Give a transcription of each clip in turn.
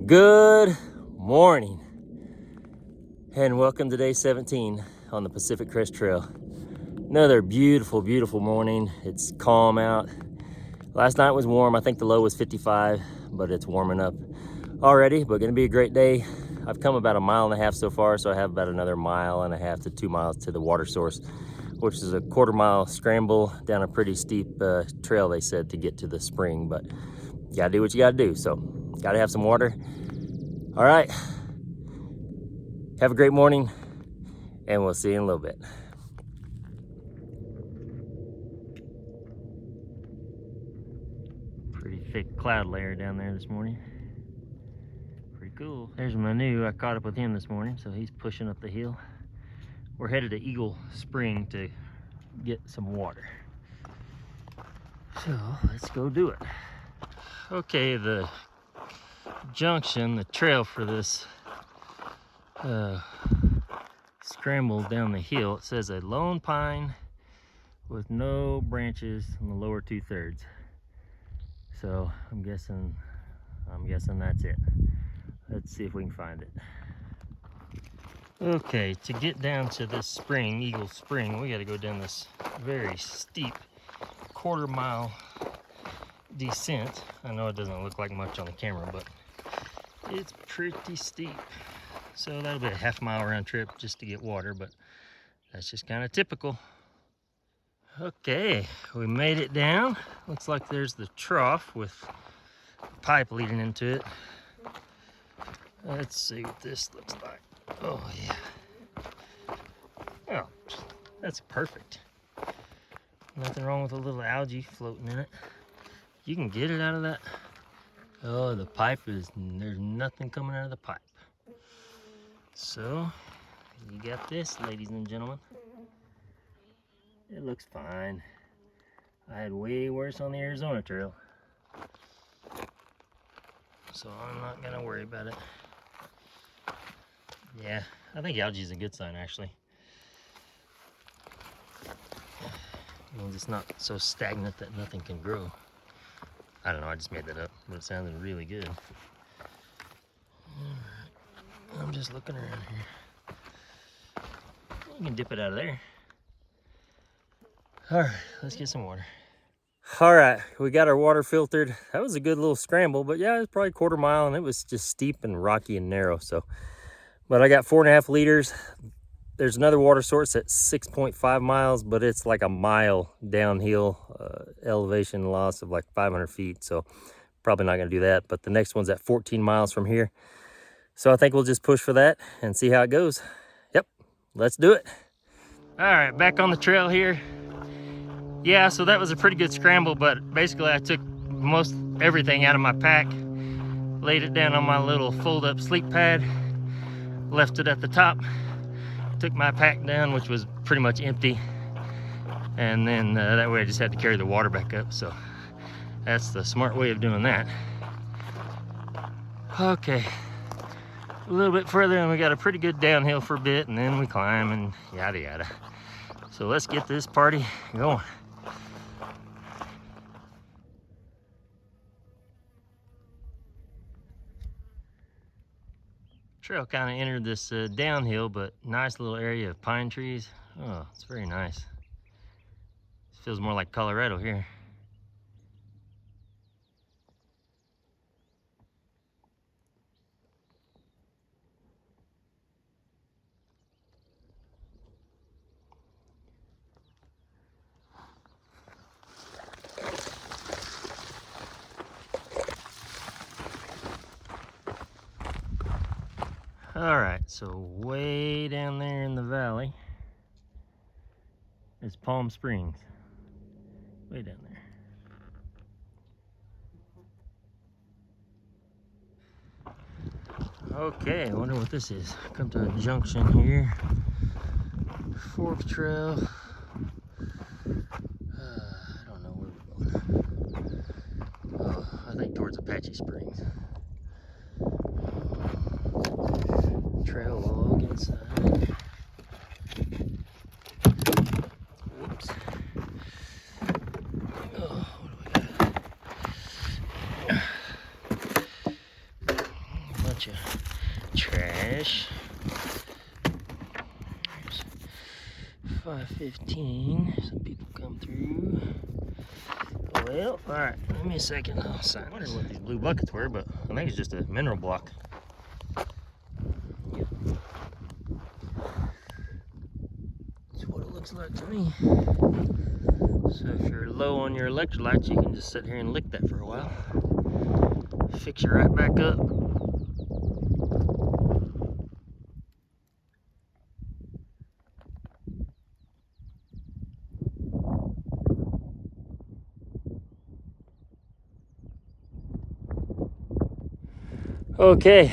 Good morning and welcome to day 17 on the Pacific Crest Trail. Another beautiful, beautiful morning. It's calm out. Last night was warm. I think the low was 55, but it's warming up already, but gonna be a great day. I've come about 1.5 miles so far, so I have about another 1.5 miles to 2 miles to the water source, which is a 1/4 mile scramble down a pretty steep trail, they said, to get to the spring, but you gotta do what you gotta do. So gotta have some water. All right, have a great morning and we'll see you in a little bit. Pretty thick cloud layer down there this morning. Pretty cool. There's Manu. I caught up with him this morning, so he's pushing up the hill. We're headed to Eagle Spring to get some water. So let's go do it. Okay, the junction, the trail for this scramble down the hill, it says a lone pine with no branches in the lower 2/3. So I'm guessing that's it. Let's see if we can find it. Okay, to get down to this spring, Eagle Spring, we got to go down this very steep 1/4 mile descent. I know it doesn't look like much on the camera, but it's pretty steep. So that'll be a 1/2 mile round trip just to get water, but that's just kind of typical. Okay, we made it down. Looks like there's the trough with a pipe leading into it. Let's see what this looks like. Oh yeah. Oh, that's perfect. Nothing wrong with a little algae floating in it. You can get it out of that. Oh, the pipe there's nothing coming out of the pipe. So, you got this, ladies and gentlemen. It looks fine. I had way worse on the Arizona Trail, so I'm not gonna worry about it. Yeah, I think algae is a good sign, actually. It means it's not so stagnant that nothing can grow. I don't know, I just made that up, but it sounded really good. Alright, I'm just looking around here. You can dip it out of there. Alright, let's get some water. Alright, we got our water filtered. That was a good little scramble, but yeah, it was probably 1/4 mile and it was just steep and rocky and narrow. So, but I got 4.5 liters. There's another water source at 6.5 miles, but it's like 1 mile downhill, elevation loss of like 500 feet. So probably not gonna do that, but the next one's at 14 miles from here. So I think we'll just push for that and see how it goes. Yep, let's do it. All right, back on the trail here. Yeah, so that was a pretty good scramble, but basically I took most everything out of my pack, laid it down on my little fold-up sleep pad, left it at the top, took my pack down, which was pretty much empty, and then that way I just had to carry the water back up. So that's the smart way of doing that. Okay, a little bit further and we got a pretty good downhill for a bit, and then we climb and yada yada. So let's get this party going. Trail kind of entered this downhill, but nice little area of pine trees. Oh, it's very nice. It feels more like Colorado here. All right, so way down there in the valley is Palm Springs. Way down there. Okay, I wonder what this is. Come to a junction here. Fork trail. I don't know where we're going. Oh, I think towards Apache Springs. Trail log inside. Whoops. Oh, what do we got? 5:15. Some people come through. Well, all right. Give me a second. I'll sign. I wondered what these blue buckets were, but I think it's just a mineral block. Yep. That's what it looks like to me. So if you're low on your electrolytes, you can just sit here and lick that for a while. Fix you right back up. Okay,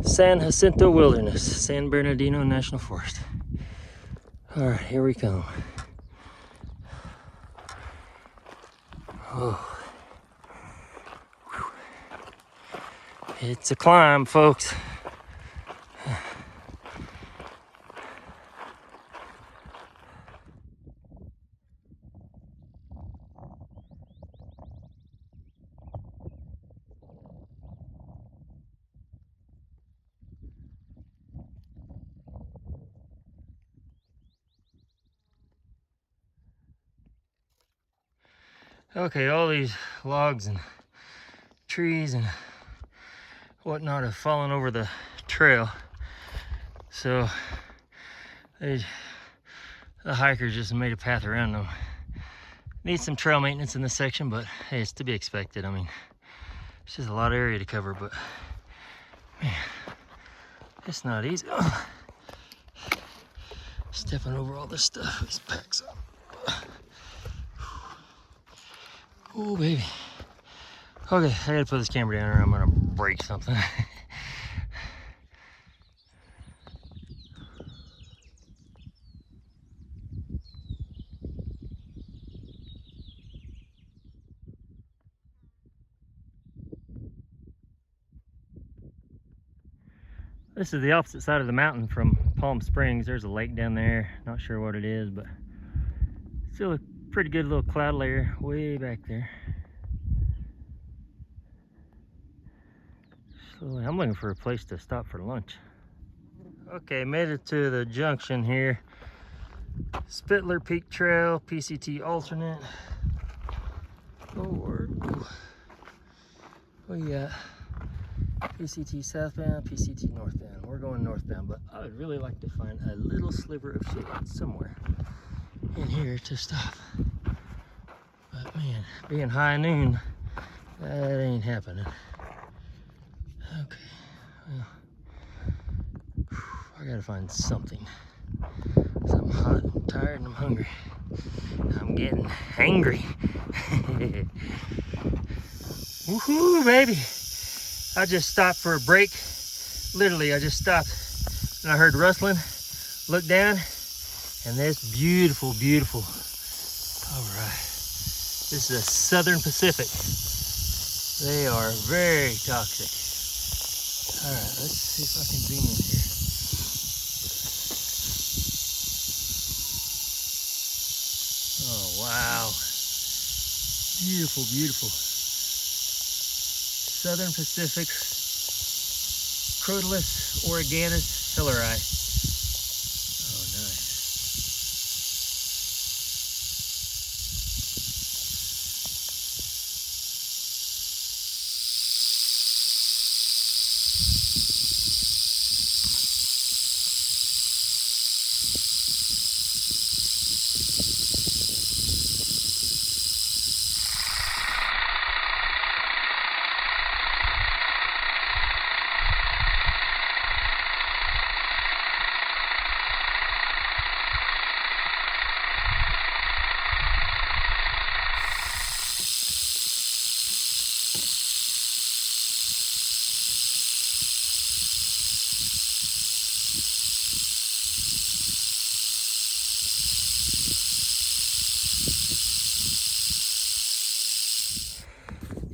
San Jacinto Wilderness, San Bernardino National Forest. All right, here we come. Oh. It's a climb, folks. Okay, all these logs and trees and whatnot have fallen over the trail. So the hikers just made a path around them. Need some trail maintenance in this section, but hey, it's to be expected. I mean, it's just a lot of area to cover, but man, it's not easy. Oh. Stepping over all this stuff, these packs up. Oh, baby. Okay, I gotta put this camera down or I'm gonna break something. This is the opposite side of the mountain from Palm Springs. There's a lake down there. Not sure what it is, but still a pretty good little cloud layer way back there. So I'm looking for a place to stop for lunch. Okay, made it to the junction here. Spittler Peak Trail, PCT alternate. Or we got PCT southbound, PCT northbound. We're going northbound, but I would really like to find a little sliver of shade somewhere in here to stop. But man, being high noon, that ain't happening. Okay, well, I gotta find something. I'm hot, I'm tired, and I'm hungry. I'm getting hangry. Woohoo, baby! I just stopped for a break. Literally, I just stopped and I heard rustling, looked down, and this beautiful, beautiful. All right, this is a Southern Pacific. They are very toxic. All right, let's see if I can zoom in here. Oh, wow. Beautiful, beautiful. Southern Pacific Crotalus Oreganus hilleri. Oh, nice.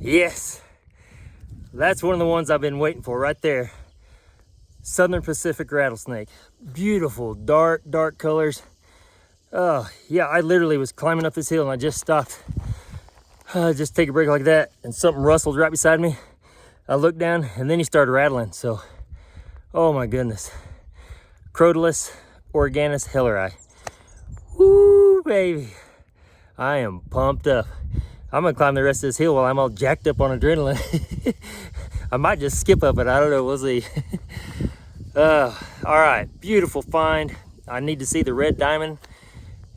Yes, that's one of the ones I've been waiting for right there. Southern Pacific Rattlesnake. Beautiful, dark, dark colors. Oh, yeah, I literally was climbing up this hill and I just stopped. Just take a break like that and something rustled right beside me. I looked down and then he started rattling. So, oh my goodness. Crotalus Oreganus hilleri. Woo, baby. I am pumped up. I'm gonna climb the rest of this hill while I'm all jacked up on adrenaline. I might just skip up it, I don't know, we'll see. All right, beautiful find. I need to see the red diamond.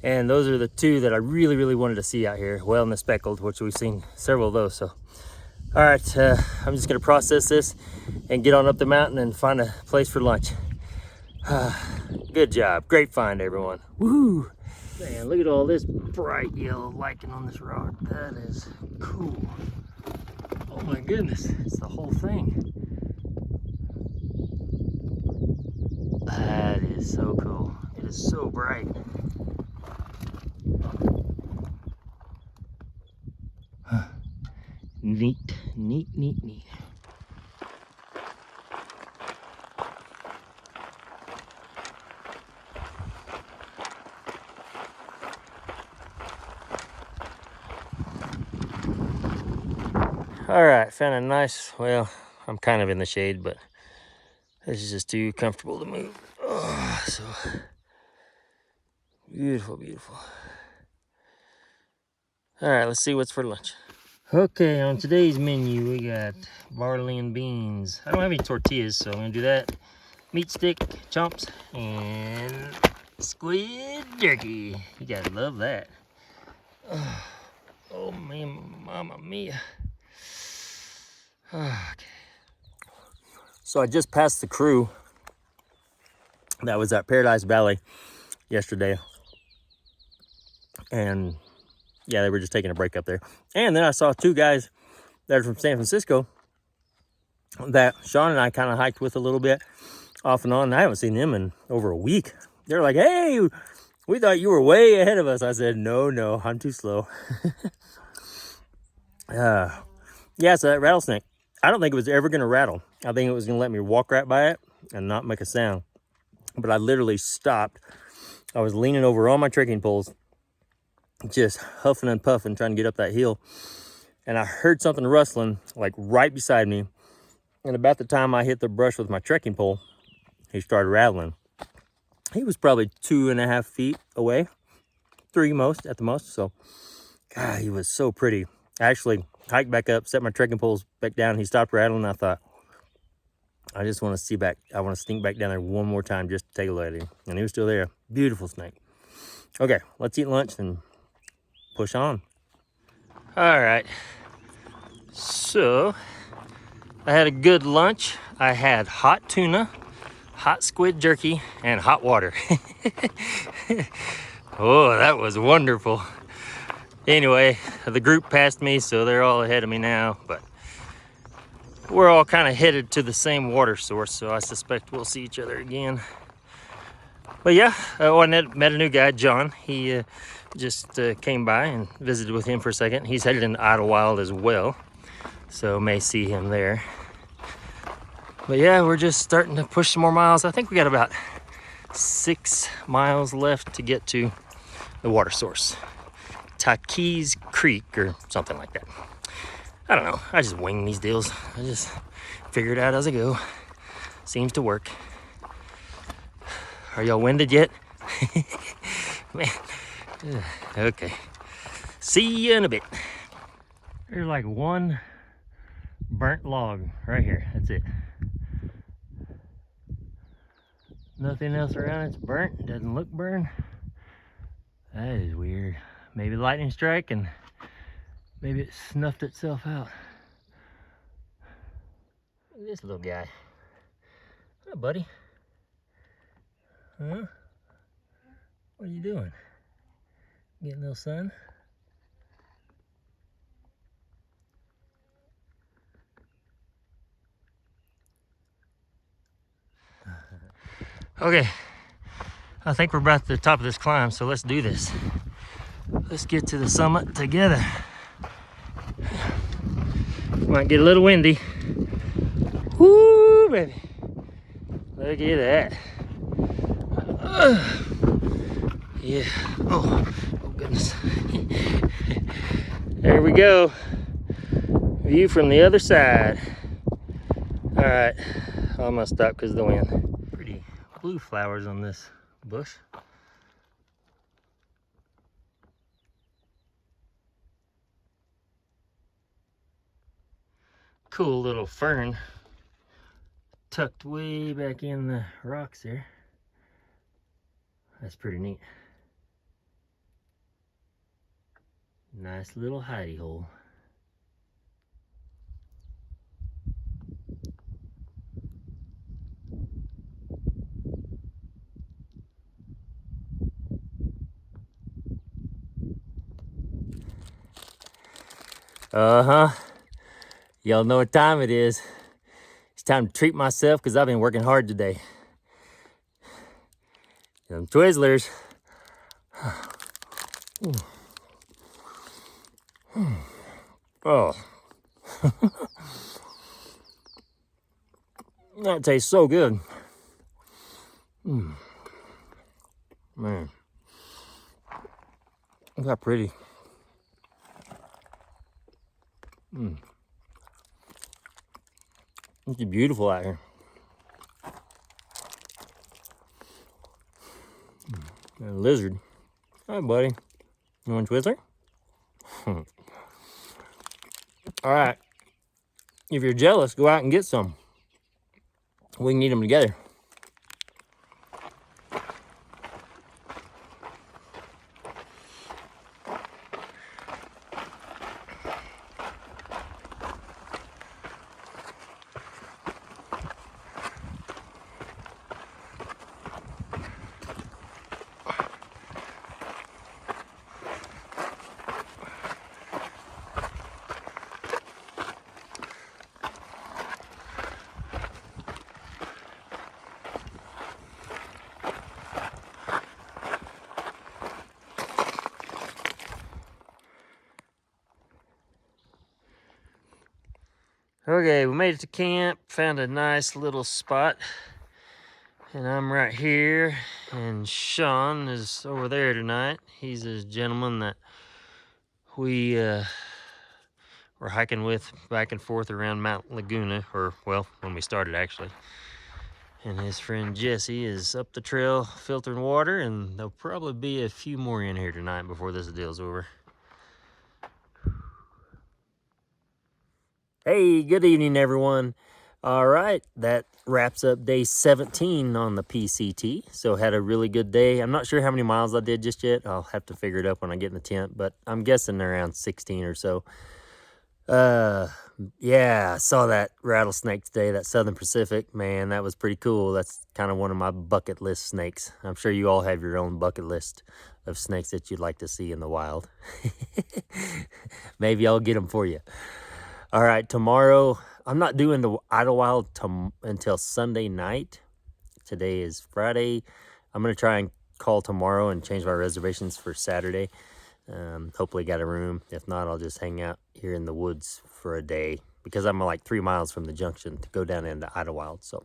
And those are the two that I really, really wanted to see out here. Well, and the speckled, which we've seen several of those. So, all right, I'm just gonna process this and get on up the mountain and find a place for lunch. Good job, great find, everyone. Woo! Man, look at all this bright yellow lichen on this rock. That is cool. Oh my goodness, it's the whole thing. That is so cool. It is so bright. Neat, neat, neat, neat. All right, found a nice, well, I'm kind of in the shade, but this is just too comfortable to move. Oh, so beautiful, beautiful. All right, let's see what's for lunch. Okay, on today's menu, we got barley and beans. I don't have any tortillas, so I'm gonna do that. Meat stick, chomps, and squid jerky. You gotta love that. Oh man, mama mia. Okay. So I just passed the crew that was at Paradise Valley yesterday. And yeah, they were just taking a break up there. And then I saw two guys that are from San Francisco that Sean and I kind of hiked with a little bit off and on. I haven't seen them in over a week. They're like, hey, we thought you were way ahead of us. I said, no, I'm too slow. Yeah, so that rattlesnake, I don't think it was ever going to rattle. I think it was going to let me walk right by it and not make a sound. But I literally stopped. I was leaning over all my trekking poles, just huffing and puffing, trying to get up that hill. And I heard something rustling, like right beside me. And about the time I hit the brush with my trekking pole, he started rattling. He was probably 2.5 feet away, 3 at the most. So, God, he was so pretty. I actually hiked back up, set my trekking poles back down. He stopped rattling. And I thought, I just want to see back. I want to sneak back down there one more time just to take a look at him. And he was still there. Beautiful snake. Okay, let's eat lunch and push on. All right. So, I had a good lunch. I had hot tuna, hot squid jerky, and hot water. Oh, that was wonderful. Anyway, the group passed me, so they're all ahead of me now, but we're all kind of headed to the same water source, so I suspect we'll see each other again. But yeah, I met a new guy, John. He just came by and visited with him for a second. He's headed into Idlewild as well, so may see him there. But yeah, we're just starting to push some more miles. I think we got about 6 miles left to get to the water source. Taquis Creek or something like that. I don't know. I just wing these deals. I just figure it out as I go. Seems to work. Are y'all winded yet? Man. Okay. See you in a bit. There's like one burnt log right here. That's it. Nothing else around. It's burnt. Doesn't look burned. That is weird. Maybe lightning strike and maybe it snuffed itself out. Look at this little guy. Hi, buddy. Huh? What are you doing? Getting a little sun? Okay, I think we're about at the top of this climb, so let's do this. Let's get to the summit together. Might get a little windy. Woo, baby. Look at that. Yeah. Oh goodness. There we go. View from the other side. All right, I'm gonna stop because of the wind. Pretty blue flowers on this bush. cool little fern tucked way back in the rocks there. That's pretty neat. Nice little hidey hole. Y'all know what time it is. It's time to treat myself because I've been working hard today. Them Twizzlers. Oh. That tastes so good. Man. Look how pretty. It's beautiful out here. A lizard. Hi, buddy. You want a Twizzler? All right. If you're jealous, go out and get some. We can eat them together. Okay, we made it to camp, found a nice little spot, and I'm right here, and Sean is over there tonight. He's a gentleman that we were hiking with back and forth around Mount Laguna, or well, when we started actually. And his friend Jesse is up the trail filtering water, and there'll probably be a few more in here tonight before this deal's over. Hey, good evening, everyone. All right, that wraps up day 17 on the PCT. So had a really good day. I'm not sure how many miles I did just yet. I'll have to figure it up when I get in the tent, but I'm guessing around 16 or so. Yeah, I saw that rattlesnake today, that Southern Pacific. Man, that was pretty cool. That's kind of one of my bucket list snakes. I'm sure you all have your own bucket list of snakes that you'd like to see in the wild. Maybe I'll get them for you. All right, tomorrow, I'm not doing the Idlewild until Sunday night. Today is Friday. I'm going to try and call tomorrow and change my reservations for Saturday. Hopefully got a room. If not, I'll just hang out here in the woods for a day because I'm like 3 miles from the junction to go down into Idlewild. So,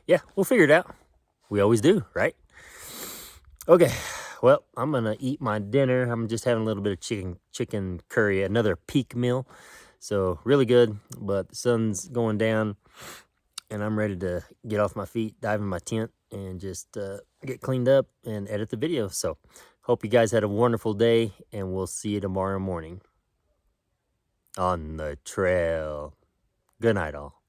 yeah, we'll figure it out. We always do, right? Okay, well, I'm going to eat my dinner. I'm just having a little bit of chicken curry, another peak meal. So really good, but the sun's going down and I'm ready to get off my feet, dive in my tent, and just get cleaned up and edit the video. So hope you guys had a wonderful day, and we'll see you tomorrow morning on the trail. Good night, all.